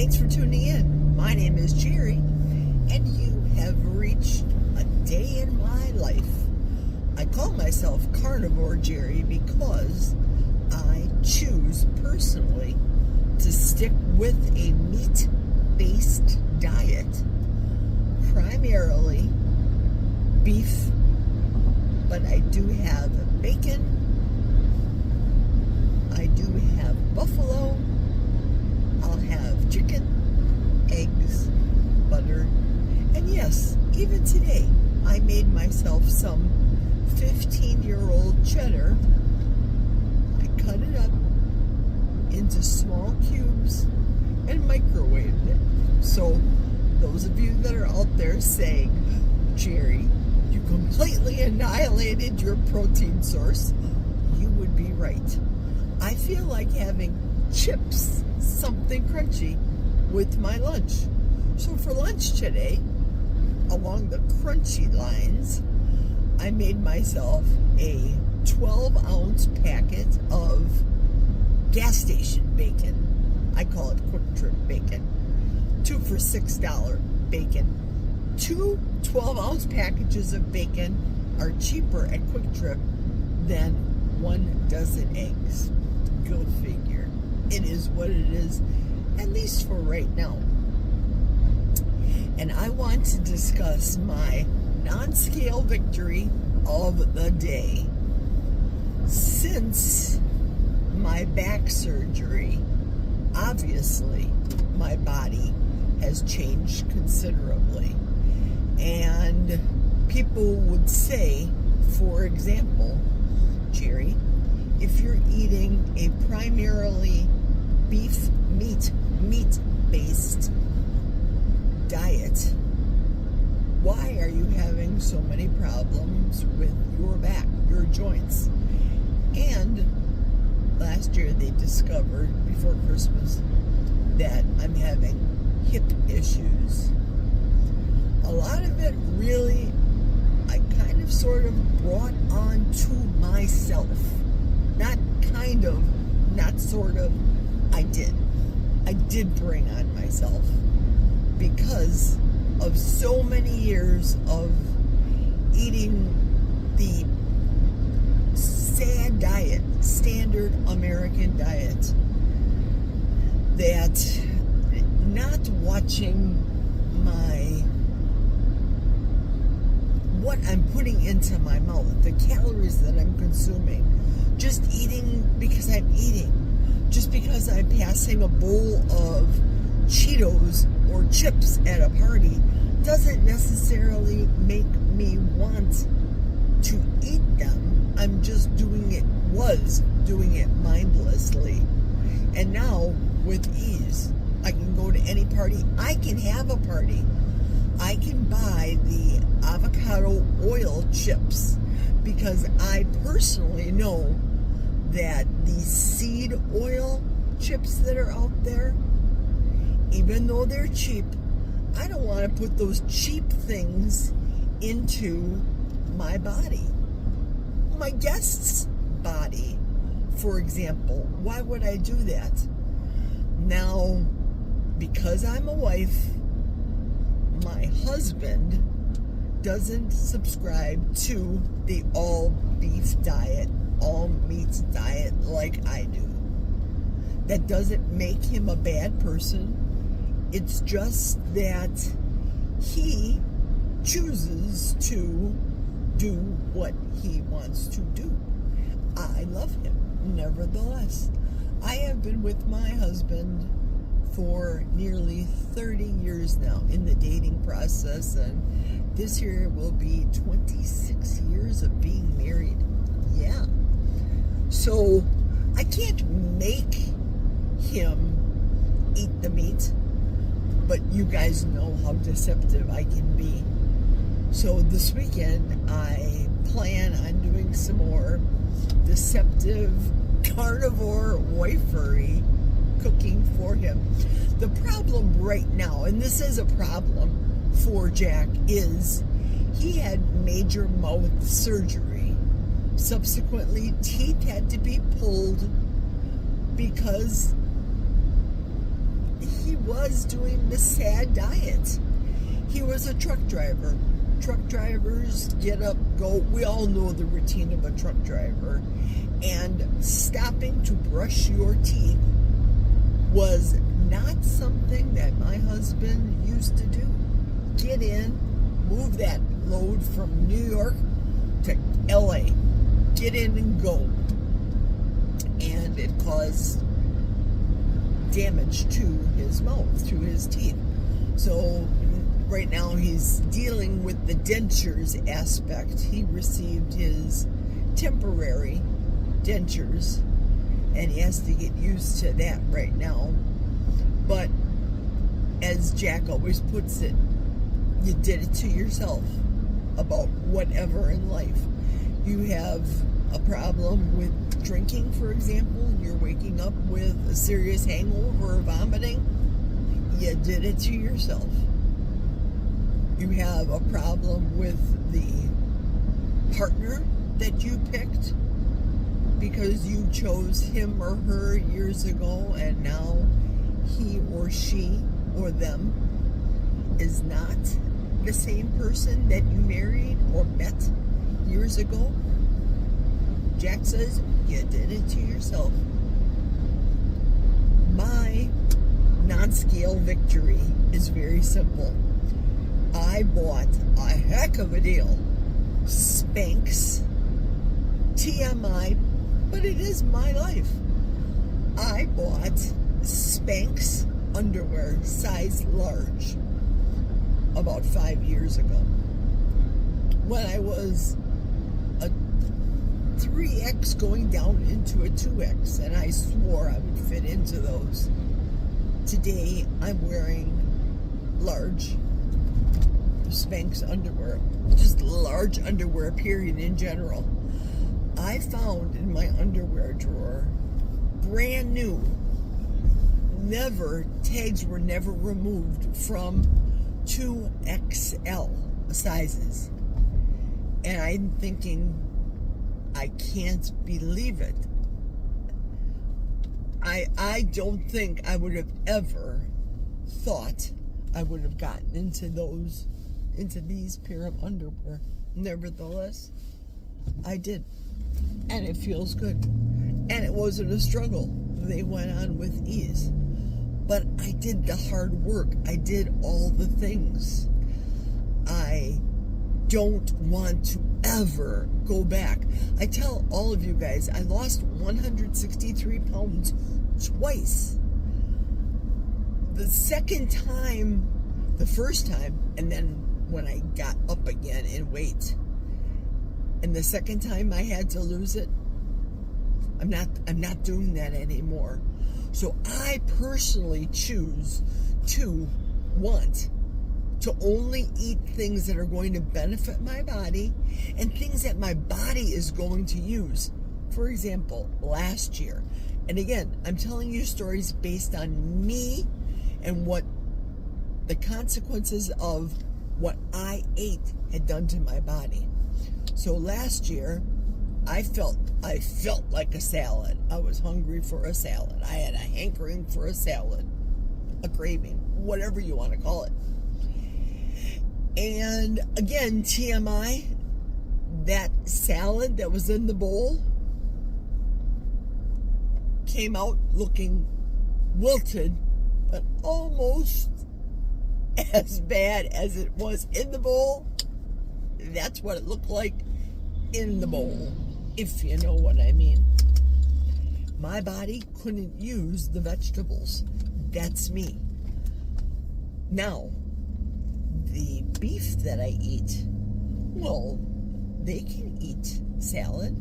Thanks for tuning in. My name is Jerry, and you have reached a day in my life. I call myself Carnivore Jerry because I choose personally to stick with a meat-based diet, primarily beef, but I do have bacon, I do have buffalo, I'll have chicken, eggs, butter, and yes, even today, I made myself some 15-year-old cheddar. I cut it up into small cubes and microwaved it. So, those of you that are out there saying, Jerry, you completely annihilated your protein source, you would be right. I feel like having chips, something crunchy, with my lunch. So for lunch today, along the crunchy lines, I made myself a 12-ounce packet of gas station bacon. I call it Quick Trip bacon. 2 for $6 bacon. 2 12-ounce packages of bacon are cheaper at Quick Trip than 1 dozen eggs. Go figure. It is what it is, at least for right now. And I want to discuss my non-scale victory of the day. Since my back surgery, obviously, my body has changed considerably. And people would say, for example, Jerry, if you're eating a primarily beef meat-based diet, why are you having so many problems with your back, your joints? And last year they discovered, before Christmas, that I'm having hip issues. A lot of it really, I kind of sort of brought on to myself. Not kind of, not sort of, I did. I did bring on myself because of so many years of eating the sad diet, standard American diet, that not watching what I'm putting into my mouth, the calories that I'm consuming, just eating because I'm eating, just because I'm passing a bowl of Cheetos or chips at a party, doesn't necessarily make me want to eat them. I'm just doing it mindlessly. And now, with ease, I can go to any party. I can have a party. I can buy the avocado oil chips because I personally know that the seed oil chips that are out there, even though they're cheap, I don't want to put those cheap things into my body. My guest's body, for example. Why would I do that? Now, because I'm a wife, my husband doesn't subscribe to the all beef diet, all meat diet like I do. That doesn't make him a bad person. It's just that he chooses to do what he wants to do. I love him, nevertheless. I have been with my husband for nearly 30 years now in the dating process, and this year will be 26 years of being married. Yeah. So I can't make him eat the meat, but you guys know how deceptive I can be. So this weekend I plan on doing some more deceptive carnivore wifery cooking for him. The problem right now, and this is a problem for Jack, is he had major mouth surgery. Subsequently, teeth had to be pulled because he was doing the SAD diet. He was a truck driver. Truck drivers get up, go. We all know the routine of a truck driver. And stopping to brush your teeth was not something that my husband used to do. Get in, move that load from New York to LA. Get in and go. And it caused damage to his mouth, to his teeth. So right now he's dealing with the dentures aspect. He received his temporary dentures, and he has to get used to that right now. But as Jack always puts it, you did it to yourself about whatever in life. You have a problem with drinking, for example, and you're waking up with a serious hangover or vomiting. You did it to yourself. You have a problem with the partner that you picked because you chose him or her years ago, and now he or she or them is not the same person that you married or met years ago. Jack says, you did it to yourself. My non-scale victory is very simple. I bought a heck of a deal. Spanx, TMI, but it is my life. I bought Spanx underwear, size large, about 5 years ago. When I was a 3X going down into a 2X, and I swore I would fit into those. Today, I'm wearing large Spanx underwear, just large underwear, period, in general. I found in my underwear drawer, brand new, tags were never removed from 2XL sizes. And I'm thinking, I can't believe it. I don't think I would have ever thought I would have gotten into these pair of underwear. Nevertheless, I did. And it feels good. And it wasn't a struggle. They went on with ease. But I did the hard work. I did all the things. I don't want to ever go back. I tell all of you guys, I lost 163 pounds twice. The first time, and then when I got up again in weight. And the second time I had to lose it, I'm not doing that anymore. So I personally choose to want to only eat things that are going to benefit my body and things that my body is going to use. For example, last year, and again, I'm telling you stories based on me and what the consequences of what I ate had done to my body. So last year, I felt like a salad. I was hungry for a salad. I had a hankering for a salad, a craving, whatever you want to call it. And again, TMI, that salad that was in the bowl came out looking wilted, but almost as bad as it was in the bowl. That's what it looked like in the bowl, if you know what I mean. My body couldn't use the vegetables. That's me. Now, the beef that I eat, well, they can eat salad.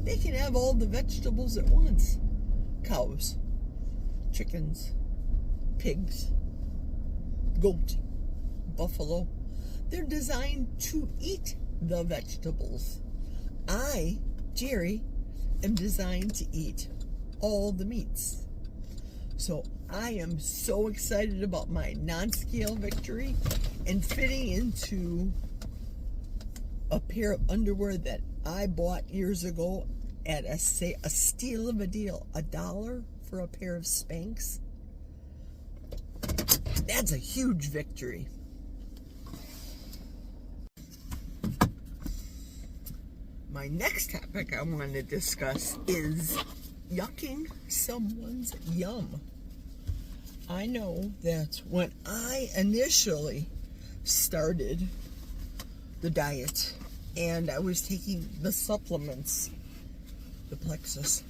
They can have all the vegetables at once. Cows, chickens, pigs, goat, buffalo. They're designed to eat the vegetables. I, Jerry, am designed to eat all the meats. So I am so excited about my non-scale victory and fitting into a pair of underwear that I bought years ago at a steal of a deal, $1 for a pair of Spanx. That's a huge victory. My next topic I want to discuss is yucking someone's yum. I know that when I initially started the diet and I was taking the supplements, the Plexus,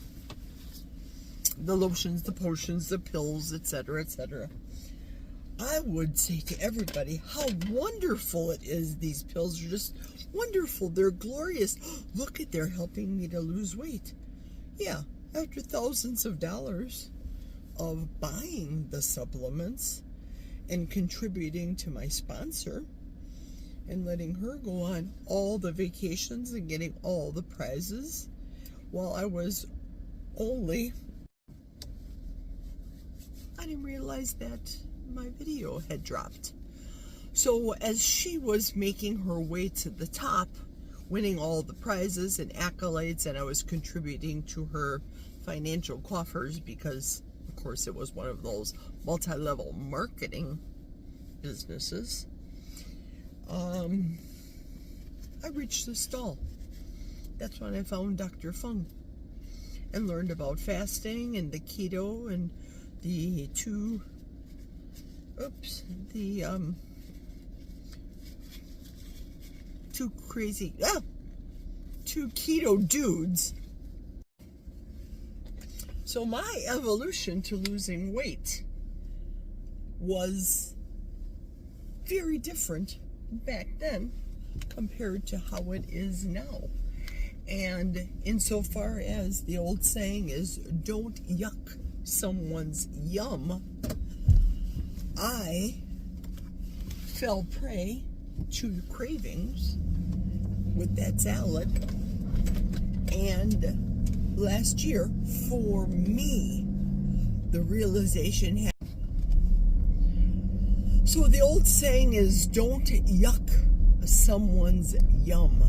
the lotions, the potions, the pills, etc., etc., I would say to everybody how wonderful it is. These pills are just wonderful. They're glorious. Look at, they're helping me to lose weight. Yeah, after thousands of dollars of buying the supplements and contributing to my sponsor and letting her go on all the vacations and getting all the prizes while I was only... I didn't realize that my video had dropped. So as she was making her way to the top, winning all the prizes and accolades, and I was contributing to her financial coffers because, of course, it was one of those multi-level marketing businesses, I reached the stall. That's when I found Dr. Fung and learned about fasting and the keto and the two keto dudes. So my evolution to losing weight was very different back then compared to how it is now. And insofar as the old saying is, don't yuck someone's yum, I fell prey to cravings with that salad. And last year, for me, the realization happened. So the old saying is, don't yuck someone's yum.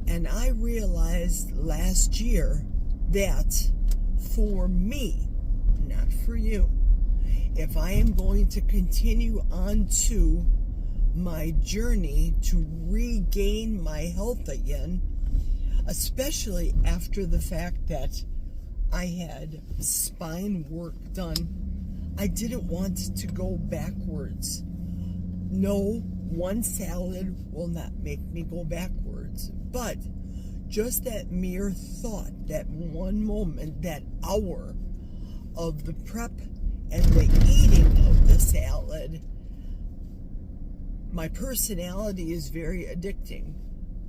And I realized last year that for me, not for you, if I am going to continue on to my journey to regain my health again, especially after the fact that I had spine work done, I didn't want to go backwards. No, one salad will not make me go backwards, but just that mere thought, that one moment, that hour of the prep and the eating of the salad, my personality is very addicting.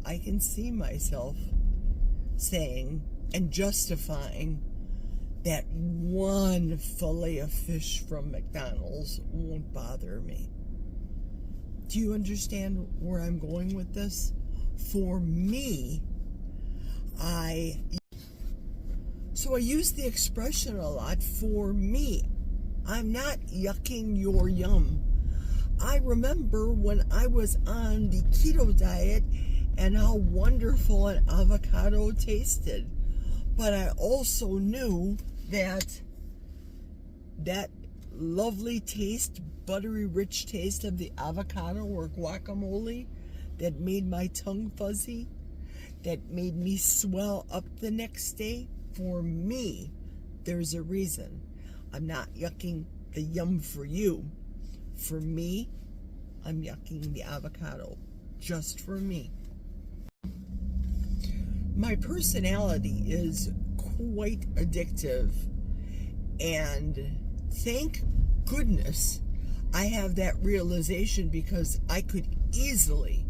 I can see myself saying and justifying that one fillet of fish from McDonald's won't bother me. Do you understand where I'm going with this? For me, I use the expression a lot, for me. I'm not yucking your yum. I remember when I was on the keto diet and how wonderful an avocado tasted. But I also knew that that lovely taste, buttery rich taste of the avocado or guacamole that made my tongue fuzzy, that made me swell up the next day, for me, there's a reason. I'm not yucking the yum for you. For me, I'm yucking the avocado just for me. My personality is quite addictive, and thank goodness I have that realization, because I could easily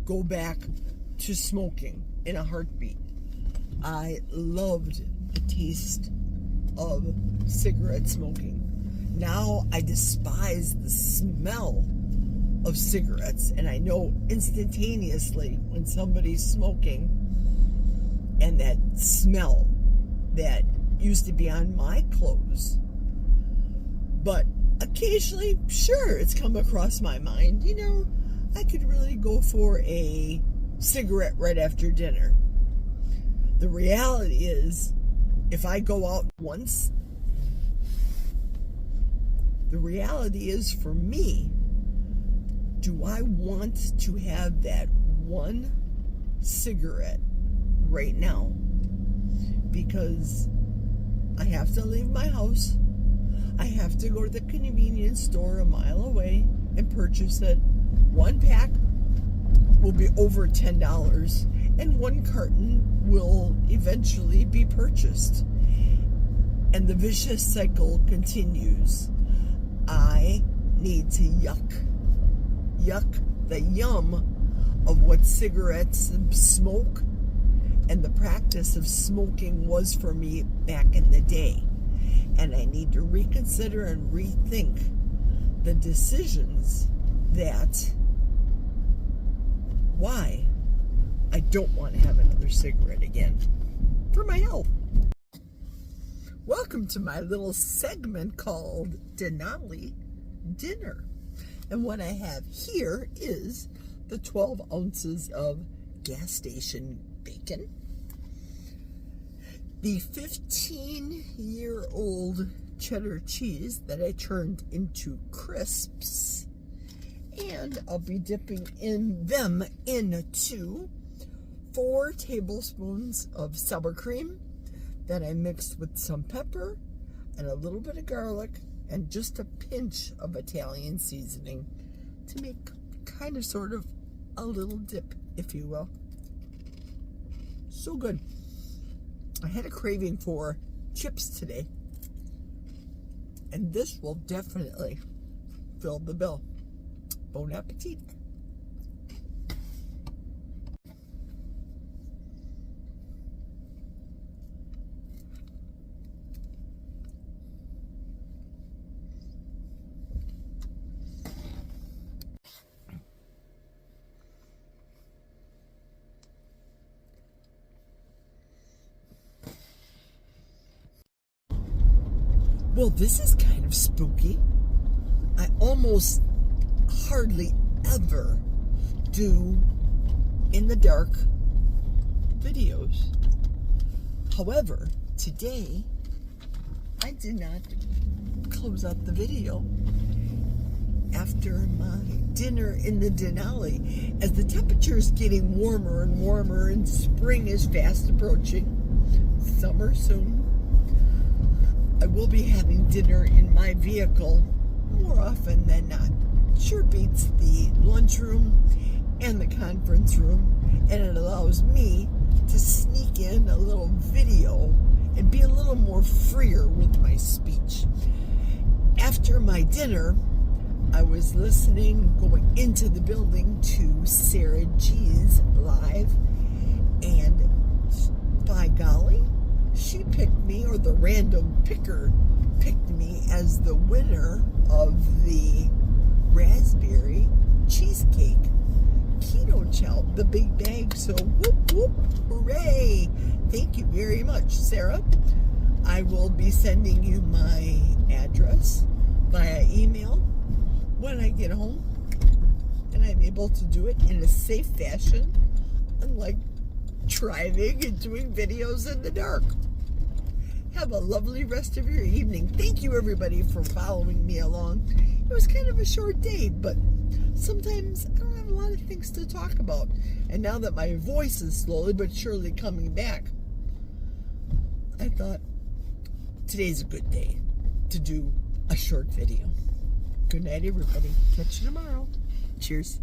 go back to smoking in a heartbeat. I loved the taste of cigarette smoking. Now I despise the smell of cigarettes, and I know instantaneously when somebody's smoking, and that smell that used to be on my clothes. But occasionally, sure, it's come across my mind, you know, I could really go for a cigarette right after dinner. The reality is, if I go out once, The reality is, for me, do I want to have that one cigarette right now? Because I have to leave my house. I have to go to the convenience store a mile away and purchase it. One pack will be over $10, and one carton will eventually be purchased. And the vicious cycle continues. I need to yuck the yum of what cigarettes and smoke and the practice of smoking was for me back in the day. And I need to reconsider and rethink the decisions that why I don't want to have another cigarette again for my health. Welcome to my little segment called Denali Dinner. And what I have here is the 12 ounces of gas station bacon, the 15-year-old cheddar cheese that I turned into crisps, and I'll be dipping them into 4 tablespoons of sour cream that I mixed with some pepper and a little bit of garlic and just a pinch of Italian seasoning to make kind of sort of a little dip, if you will. So good. I had a craving for chips today, and this will definitely fill the bill. Bon appetit. Well, this is kind of spooky. I almost hardly ever do in the dark videos. However, today I did not close out the video after my dinner in the Denali. As the temperature is getting warmer and warmer and spring is fast approaching, summer soon, I will be having dinner in my vehicle more often than not. Sure beats the lunchroom and the conference room, and it allows me to sneak in a little video and be a little more freer with my speech. After my dinner, I was listening, going into the building to Sarah G's live, and by golly, she picked me, or the random picker picked me as the winner of the raspberry cheesecake keto chow, the big bag. So whoop whoop, hooray! Thank you very much, Sarah. I will be sending you my address via email when I get home, and I'm able to do it in a safe fashion, unlike driving and doing videos in the dark. Have a lovely rest of your evening. Thank you, everybody, for following me along. It was kind of a short day, but sometimes I don't have a lot of things to talk about. And now that my voice is slowly but surely coming back, I thought today's a good day to do a short video. Good night, everybody. Catch you tomorrow. Cheers.